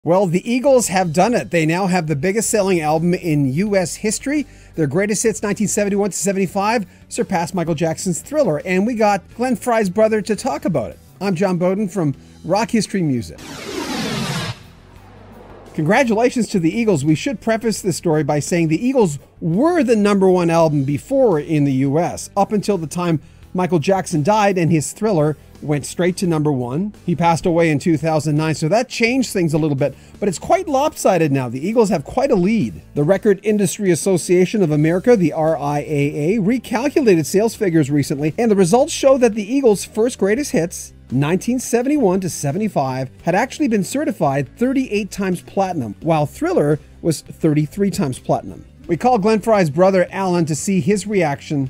Well, the Eagles have done it. They now have the biggest selling album in U.S. history. Their greatest hits, 1971 to 75, surpassed Michael Jackson's Thriller. And we got Glenn Frey's brother to talk about it. I'm John Bowden from Rock History Music. Congratulations to the Eagles. We should preface this story by saying the Eagles were the #1 album before in the U.S., up until the time Michael Jackson died and his Thriller went straight to #1. He passed away in 2009, so that changed things a little bit, but it's quite lopsided now. The Eagles have quite a lead. The Record Industry Association of America, the RIAA, recalculated sales figures recently, and the results show that the Eagles' first greatest hits, 1971 to 75, had actually been certified 38 times platinum, while Thriller was 33 times platinum. We call Glenn Frey's brother Alan to see his reaction.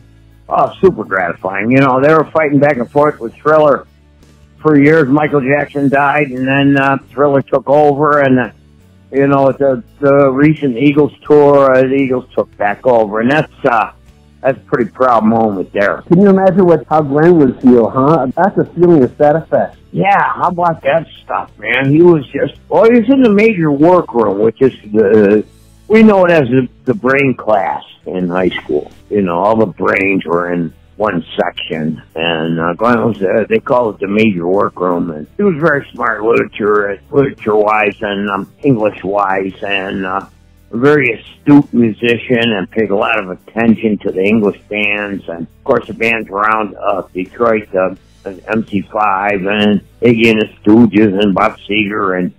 Oh, super gratifying. You know, they were fighting back and forth with Thriller for years. Michael Jackson died, and then Thriller took over, and, you know, the recent Eagles tour, the Eagles took back over, and that's a pretty proud moment there. Can you imagine how Glenn would feel, huh? That's a feeling of that effect. Yeah, how about that stuff, man? He was just, well, he was in the major workroom, which is we know it as the brain class in high school. You know, all the brains were in one section, and Glenn was, they call it the major workroom, and he was very smart literature-wise and English-wise, and a very astute musician, and paid a lot of attention to the English bands, and of course the bands around Detroit, MC5, and Iggy and the Stooges, and Bob Seger, and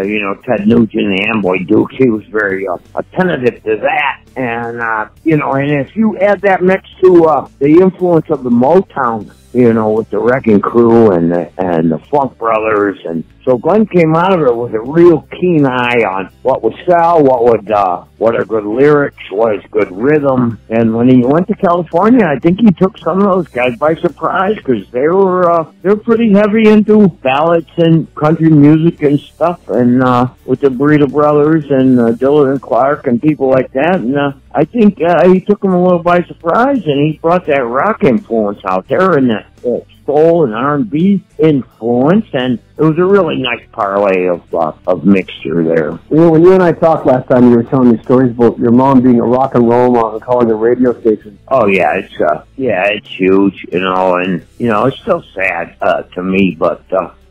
you know, Ted Nugent and Amboy Dukes. He was very attentive to that. And, you know, and if you add that mix to the influence of the Motown, you know, with the Wrecking Crew and the Funk Brothers, and so Glenn came out of it with a real keen eye on what would sell, what are good lyrics, what is good rhythm. And when he went to California, I think he took some of those guys by surprise, because they're pretty heavy into ballads and country music and stuff, and with the Burrito Brothers and Dillard and Clark and people like that. And I think he took them a little by surprise, and he brought that rock influence out there, and that soul and R&B influence, and it was a really nice parlay of mixture there. You know, when you and I talked last time, you were telling me stories about your mom being a rock and roll mom and calling a radio station. Oh yeah, it's huge, you know, and you know, it's still sad to me, but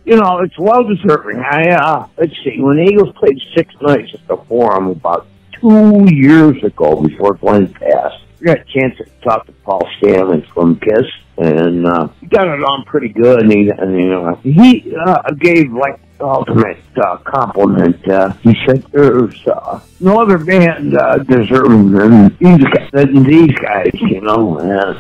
you know, it's well deserving. Let's see, when the Eagles played 6 nights at the Forum about 2 years ago before Glenn passed, we got a chance to talk to Paul Stanley from Kiss, and he got it on pretty good, and he gave like the ultimate compliment. He said there's no other band deserving than these guys, you know, and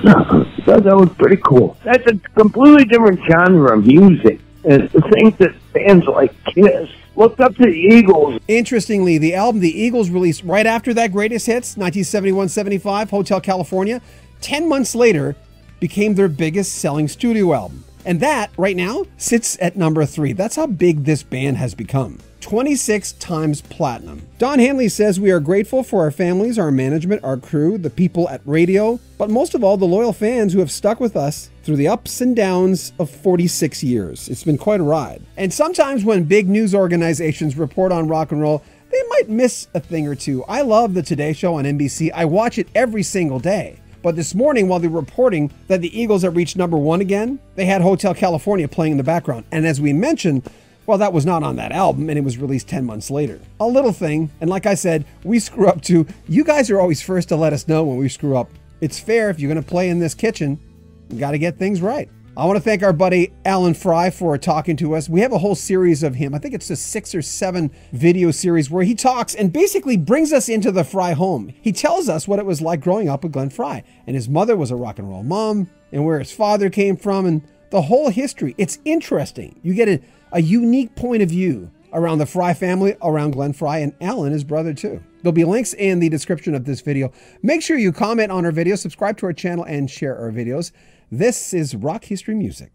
so that was pretty cool. That's a completely different genre of music, and to think that bands like Kiss looked up to the Eagles. Interestingly, the album the Eagles released right after that greatest hits, 1971-75, Hotel California, 10 months later, became their biggest selling studio album. And that, right now, sits at #3. That's how big this band has become. 26 times platinum. Don Hanley says, we are grateful for our families, our management, our crew, the people at radio, but most of all, the loyal fans who have stuck with us through the ups and downs of 46 years. It's been quite a ride. And sometimes when big news organizations report on rock and roll, they might miss a thing or two. I love the Today Show on NBC. I watch it every single day. But this morning, while they were reporting that the Eagles have reached #1 again, they had Hotel California playing in the background. And as we mentioned, well, that was not on that album, and it was released 10 months later. A little thing, and like I said, we screw up too. You guys are always first to let us know when we screw up. It's fair. If you're going to play in this kitchen, you got to get things right. I want to thank our buddy Alan Frey for talking to us. We have a whole series of him. I think it's a 6 or 7 video series where he talks and basically brings us into the Frey home. He tells us what it was like growing up with Glenn Frey. And his mother was a rock and roll mom, and where his father came from, and the whole history. It's interesting. You get a unique point of view around the Frey family, around Glenn Frey, and Alan, his brother, too. There'll be links in the description of this video. Make sure you comment on our video, subscribe to our channel, and share our videos. This is Rock History Music.